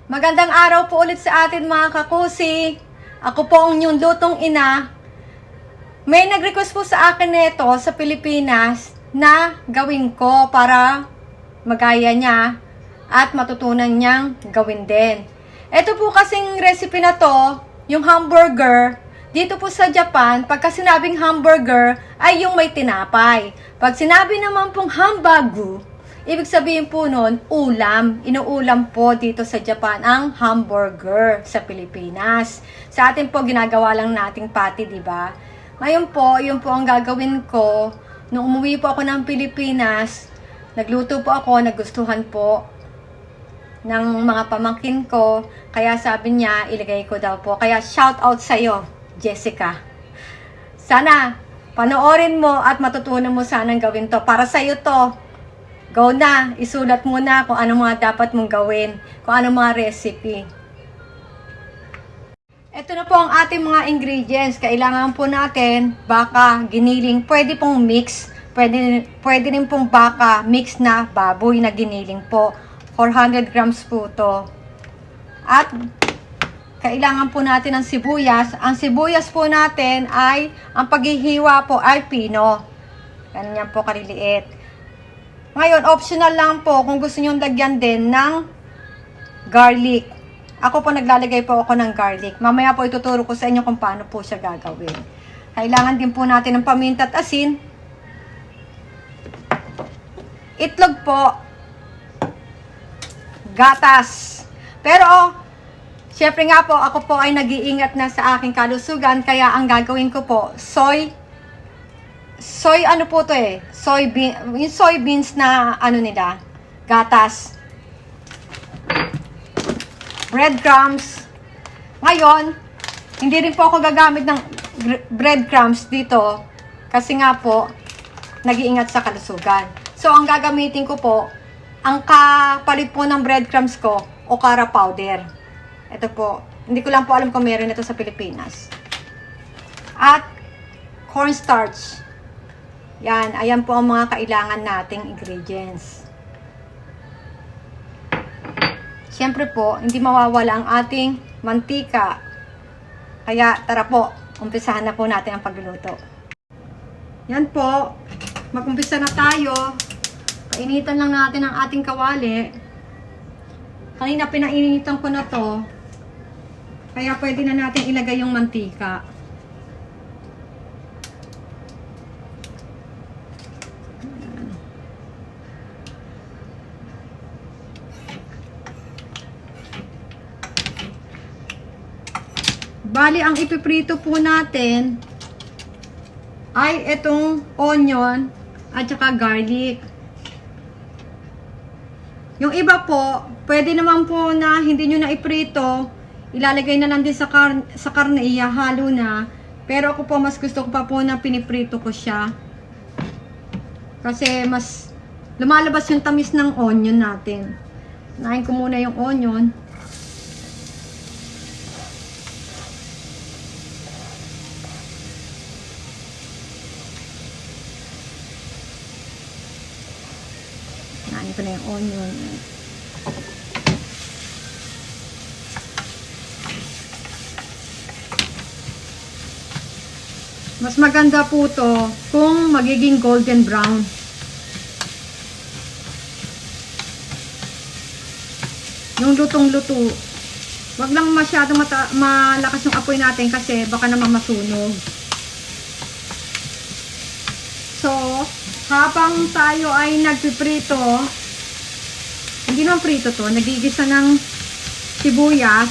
Magandang araw po ulit sa atin mga kakusi. Ako po ang inyong lutong ina. May nag-request po sa akin nito sa Pilipinas na gawin ko para magaya niya at matutunan niyang gawin din. Ito po kasing recipe na to, yung hamburger. Dito po sa Japan, pagka sinabing hamburger ay yung may tinapay. Pag sinabi naman pong hambagu, ibig sabihin po nun, ulam. Inuulam po dito sa Japan ang hamburger sa Pilipinas. Sa atin po, ginagawa lang nating patty, di ba? Ngayon po, yun po ang gagawin ko. Nung umuwi po ako ng Pilipinas, nagluto po ako, nagustuhan po ng mga pamangkin ko. Kaya sabi niya, ilagay ko daw po. Kaya shout out sa'yo, Jessica. Sana, panoorin mo at matutunan mo sanang gawin to. Para sa'yo to. Go na, isulat mo na kung ano mga dapat mong gawin, kung ano mga recipe. Ito na po ang ating mga ingredients. Kailangan po natin baka, giniling, pwede pong mix, pwede rin pong baka, mix na baboy na giniling po. 400 grams po to. At kailangan po natin ng sibuyas. Ang sibuyas po natin ay, ang paghihiwa po ay pino. Ganyan po kaliliit. Ngayon, optional lang po kung gusto nyo lagyan din ng garlic. Ako po naglalagay po ako ng garlic. Mamaya po ituturo ko sa inyo kung paano po siya gagawin. Kailangan din po natin ng paminta at asin. Itlog po. Gatas. Pero, syempre nga po, ako po ay nag-iingat na sa aking kalusugan. Kaya ang gagawin ko po, soy ano po to eh, yung soybeans na ano nila, gatas, breadcrumbs. Ngayon, hindi rin po ako gagamit ng breadcrumbs dito kasi nga po, nag-iingat sa kalusugan. So, ang gagamitin ko po, ang kapalit po ng breadcrumbs ko, okara powder. Ito po, hindi ko lang po alam kung meron ito sa Pilipinas. At cornstarch. Yan, ayan po ang mga kailangan nating ingredients. Siyempre po, hindi mawawala ang ating mantika. Kaya tara po, umpisahan na po natin ang pagluluto. Yan po, mag-umpisa na tayo. Painitan lang natin ang ating kawali. Kanina pinainitan ko na to. Kaya pwede na natin ilagay yung mantika. Bali, ang ipiprito po natin ay itong onion at saka garlic. Yung iba po, pwede naman po na hindi nyo na iprito, ilalagay na lang din sa karne, ihahalo na. Pero ako po, mas gusto ko pa po na piniprito ko siya. Kasi mas lumalabas yung tamis ng onion natin. Nahin ko muna yung onion. Ito na yung onion. Mas maganda po to kung magiging golden brown. Yung lutong-luto. Wag lang masyadong malakas yung apoy natin kasi baka naman masunog. So, habang tayo ay nagpiprito, hindi naman prito to, nagigisa ng sibuyas.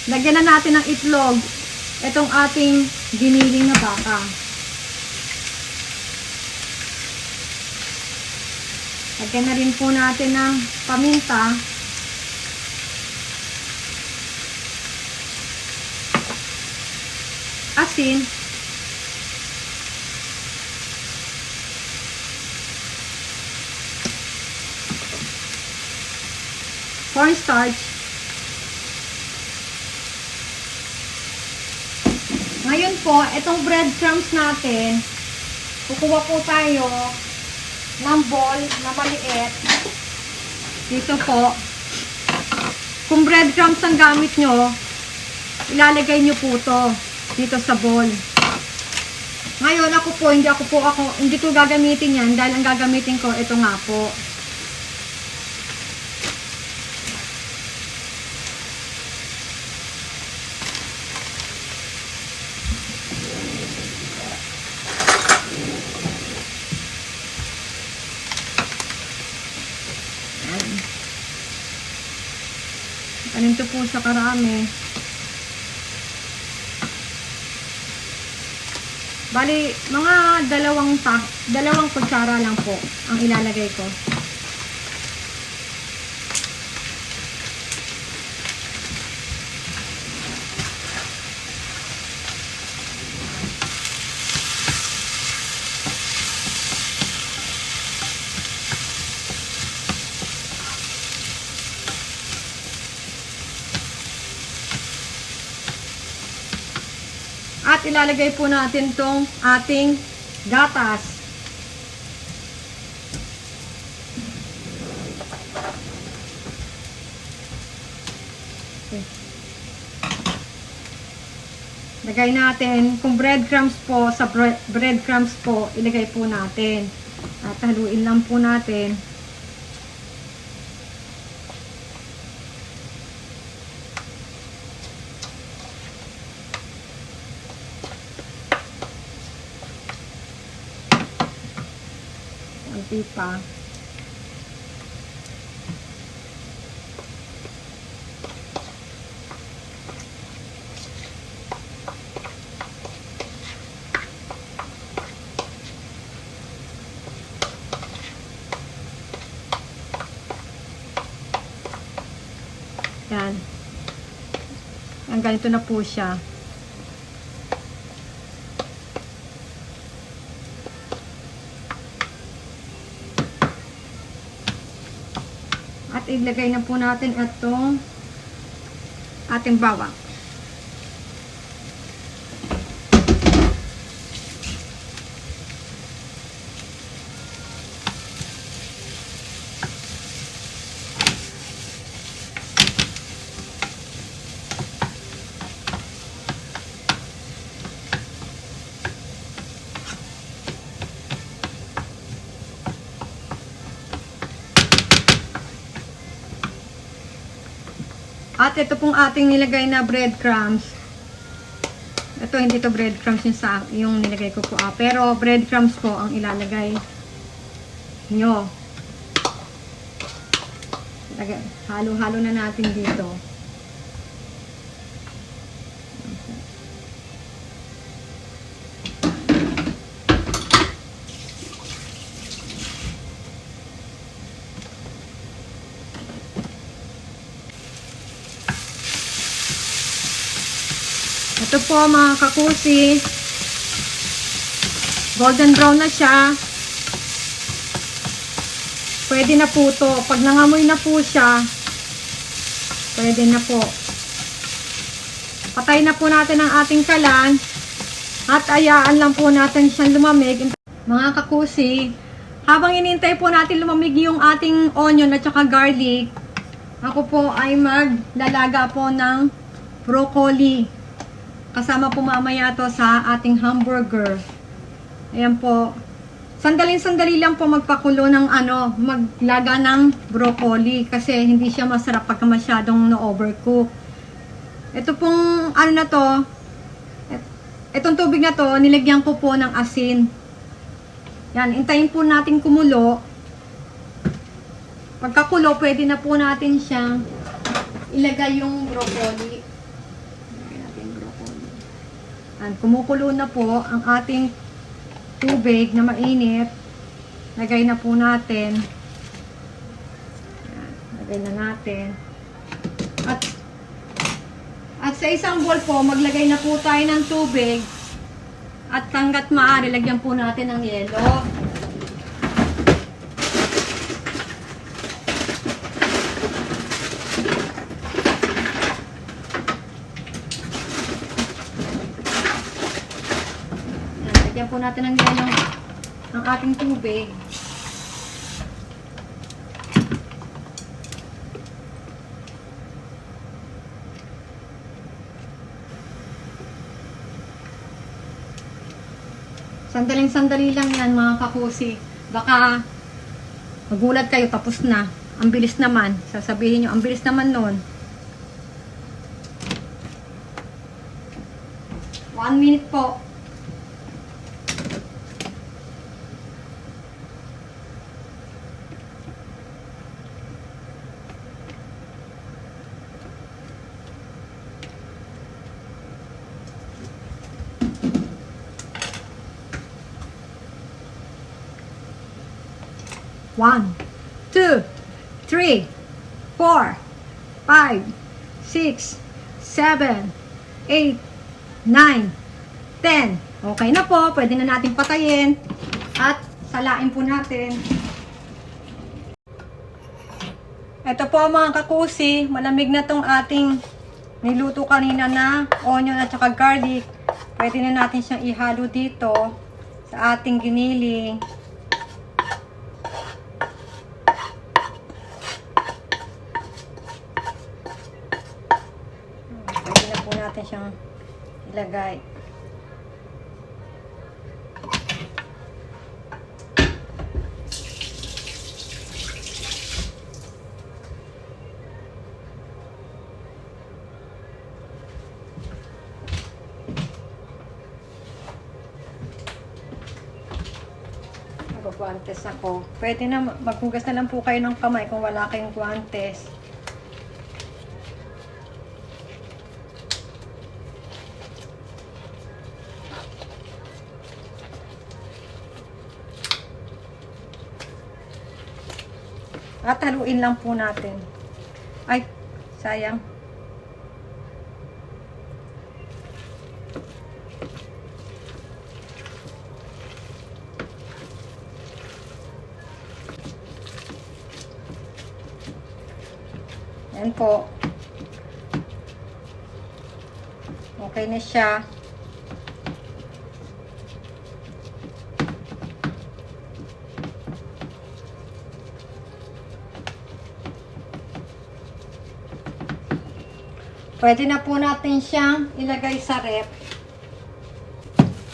Lagyan na natin ng itlog itong ating giniling na baka. Lagyan na rin po natin ng paminta. Asin. Cornstarch. Ngayon po, itong breadcrumbs natin, kukuha po tayo ng bowl na maliit. Dito po, kung breadcrumbs ang gamit nyo, ilalagay nyo po to dito sa bowl. Ngayon hindi ko gagamitin yan dahil ang gagamitin ko ito nga po. Ganito po sa karami. Bali, mga dalawang kutsara lang po ang ilalagay ko. At ilalagay po natin tong ating gatas. Okay. Lagay natin, kung breadcrumbs po, sa breadcrumbs po, ilagay po natin. At haluin lang po natin. Konti pa. Yan. Ang ganito na po siya. At ilagay na po natin itong ating bawang. At ito pong ating nilagay na breadcrumbs. Ito hindi to breadcrumbs yung nilagay ko po. Pero breadcrumbs po ang ilalagay nyo. Halo-halo na natin dito. Ito po mga kakusi, golden brown na siya. Pwede na po to. Pag nangamoy na po siya, pwede na po. Patay na po natin ang ating kalan at ayaan lang po natin siyang lumamig. Mga kakusi, habang inintay po natin lumamig yung ating onion at saka garlic, ako po ay maglalaga po ng broccoli. Kasama po mamaya to sa ating hamburger. Ayan po. Sandali lang po magpakulo ng maglaga ng broccoli kasi hindi siya masarap pagka masyadong na-overcook. Ito pong na to, itong tubig na to, nilagyan ko po ng asin. Yan, intayin po natin kumulo. Pagkakulo, pwede na po natin siyang ilagay yung broccoli. And kumukulo na po ang ating tubig na mainit. Lagay na po natin. Ayan, lagay na natin. At sa isang bowl po, maglagay na po tayo ng tubig. At hanggat maaari, lagyan po natin ng yelo. Lagyan po natin ng yelo ang ating tubig. Sandaling-sandali lang yan mga kakusi. Baka magulat kayo, tapos na. Ang bilis naman. Sasabihin nyo, ang bilis naman nun. 1 minute po. One, 2, 3, 4, 5, 6, 7, 8, 9, 10. Okay na po. Pwede na natin patayin. At salain po natin. Ito po mga kakusi. Malamig na tong ating niluto kanina na onion at saka garlic. Pwede na natin siyang ihalo dito sa ating giniling. Pwede na po natin siyang ilagay. Guantes ako. Pwede na maghugas na lang po kayo ng kamay kung wala kayong guantes. At haluin lang po natin. Ay, sayang. Yan po. Okay na siya. Pwede na po natin siyang ilagay sa ref.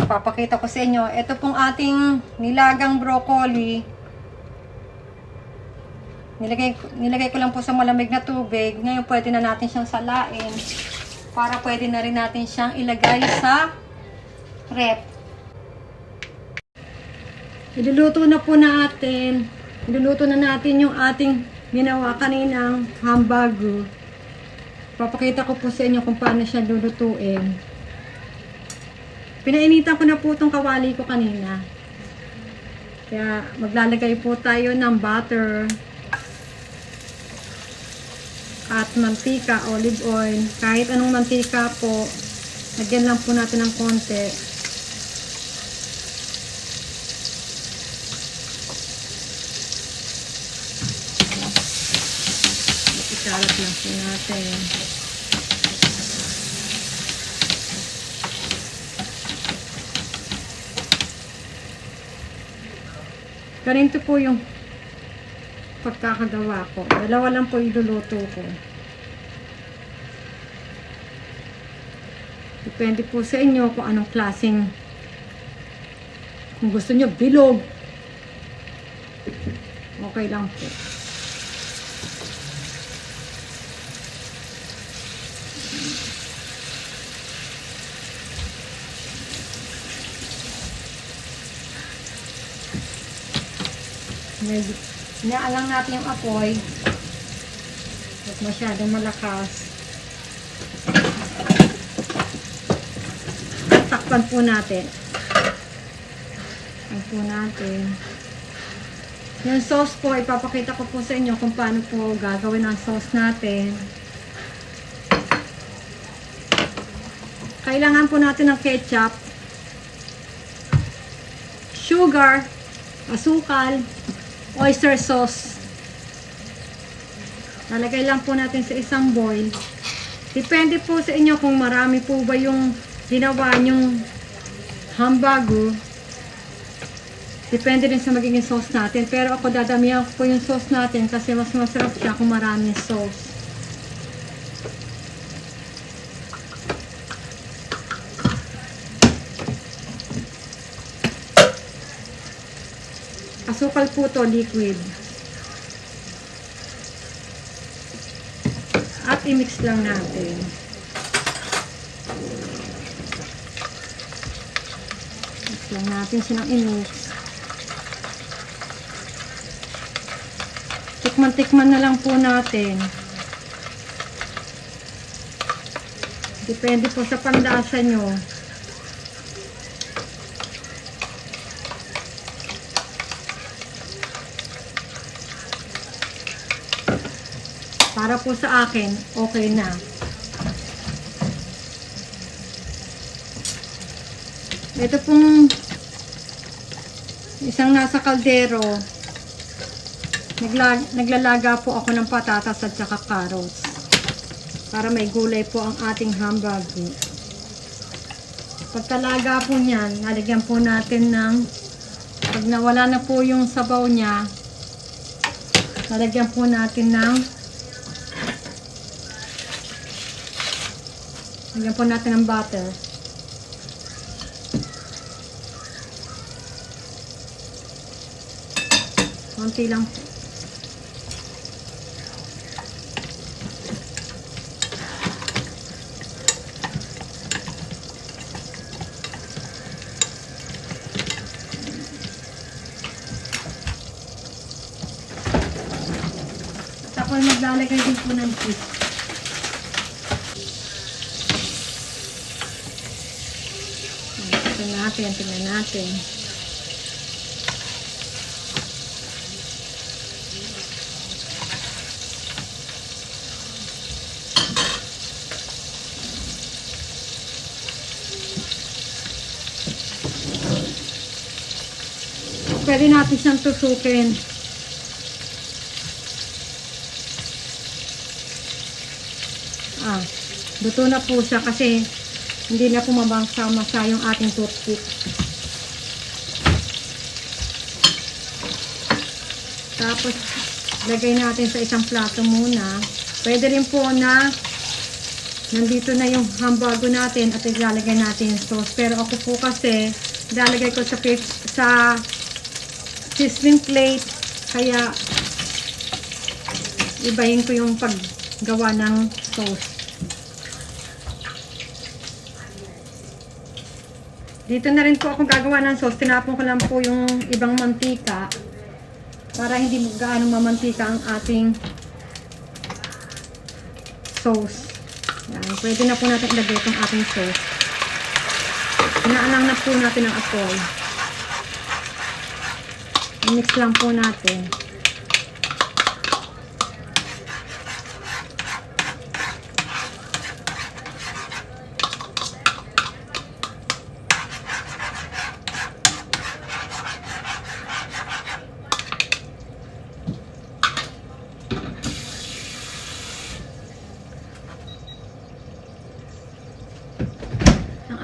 Papakita ko sa inyo. Ito pong ating nilagang broccoli. Nilagay ko lang po sa malamig na tubig. Ngayon pwede na natin siyang salain para pwede na rin natin siyang ilagay sa ref. Iluluto na po natin. Iluluto na natin yung ating ginawa kaninang hambago. Papakita ko po sa inyo kung paano siya lulutuin. Pinainitan ko na po itong kawali ko kanina. Kaya maglalagay po tayo ng butter at mantika, olive oil. Kahit anong mantika po, lagyan lang po natin ng konti. Ikalat lang po natin. Ganito po yung pagkakagawa ko. Dalawa lang po iluluto ko. Depende po sa inyo kung anong klaseng, kung gusto nyo bilog, okay lang po. Medyo inaalang natin yung apoy. Huwag masyadong malakas. Takpan po natin. Takpan po natin. Yung sauce po, ipapakita ko po sa inyo kung paano po gagawin ang sauce natin. Kailangan po natin ng ketchup, sugar, asukal, oyster sauce. Lalagay lang po natin sa isang bowl. Depende po sa inyo kung marami po ba yung ginawa nyong hambago. Depende rin sa magiging sauce natin. Pero ako dadamihan ko po yung sauce natin kasi mas masarap siya kung maraming sauce. Asukal po to, liquid. At i-mix lang natin. Mix lang natin silang i-mix. Tikman-tikman na lang po natin. Depende po sa panlasa nyo. Para po sa akin, okay na. Ito pong isang nasa kaldero, naglalaga po ako ng patatas at saka carrots. Para may gulay po ang ating hamburger. Pagkalaga po niyan, lalagyan po natin ng, pag nawala na po yung sabaw niya, lalagyan po natin ng butter. Konti lang po. At ako maglalagay din po ng cheese. Tingnan natin. Pwede natin siyang tusukin. Luto na po siya kasi hindi na po mabasa yung ating toothpick. Tapos, lagay natin sa isang plato muna. Pwede rin po na nandito na yung hamburger natin at ilalagay natin yung sauce. Pero ako po kasi, ilalagay ko sa sizzling plate. Kaya, ibahin ko yung paggawa ng sauce. Dito na rin po ako gagawa ng sauce. Tinapon ko lang po yung ibang mantika para hindi gaano mamantika ang ating sauce. Yan. Pwede na po natin ilagay itong ating sauce. Inaalang na po natin ang apoy. I-mix lang po natin.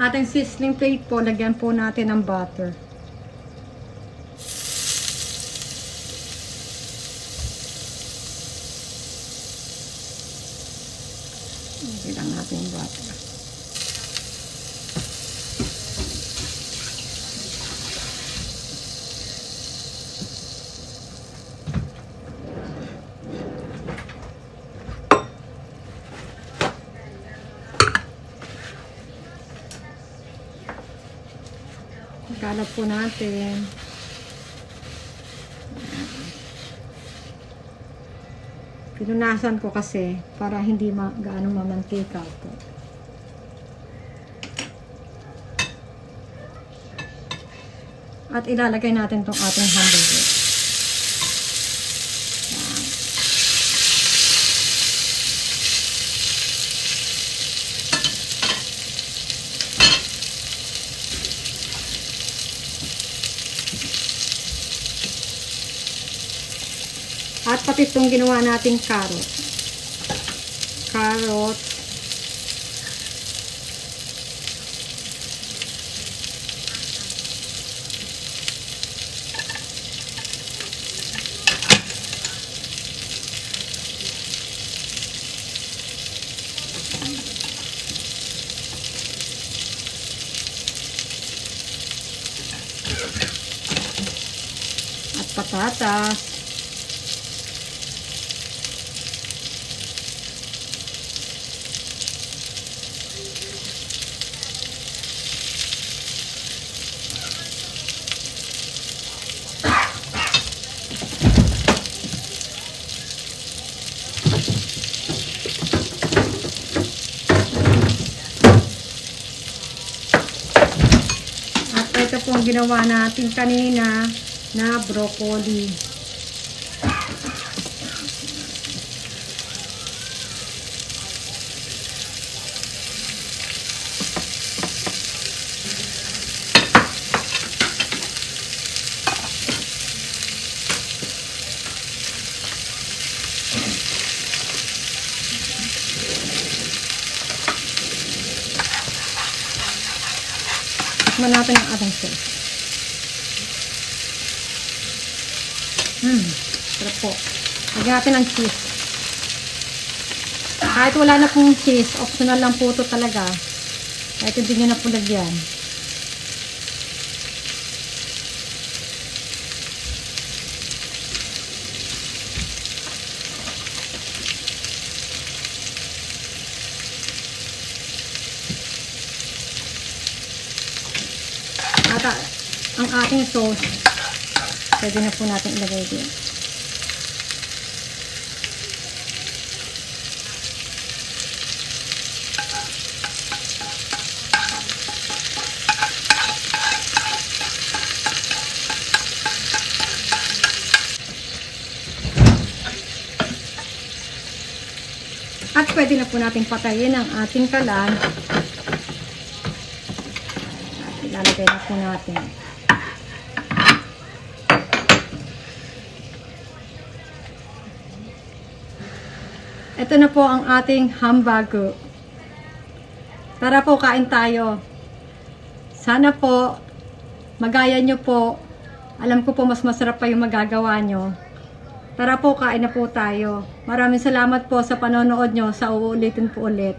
Ating sizzling plate po, lagyan po natin ng butter. Lagyan lang natin yung butter. Kalat po natin. Pinunasan ko kasi para hindi gaano mamantika po. At ilalagay natin tong ating hamburger. At pati itong ginawa nating carrot. patatas. Ito po ang ginawa natin kanina na broccoli. Tikman natin ang ating sauce. Sarap po. Lagyan natin ang cheese. Kahit wala na pong cheese, optional lang po ito talaga. Kahit hindi nyo na po lagyan. At ang ating sauce, pwede na po natin ilagay din. At pwede na po natin patayin ang ating kalan. At ilalagay na po natin. Ito na po ang ating hambago. Tara po, kain tayo. Sana po, magaya nyo po. Alam ko po mas masarap pa yung magagawa nyo. Tara po, kain na po tayo. Maraming salamat po sa panonood nyo. Sa uulitin po ulit.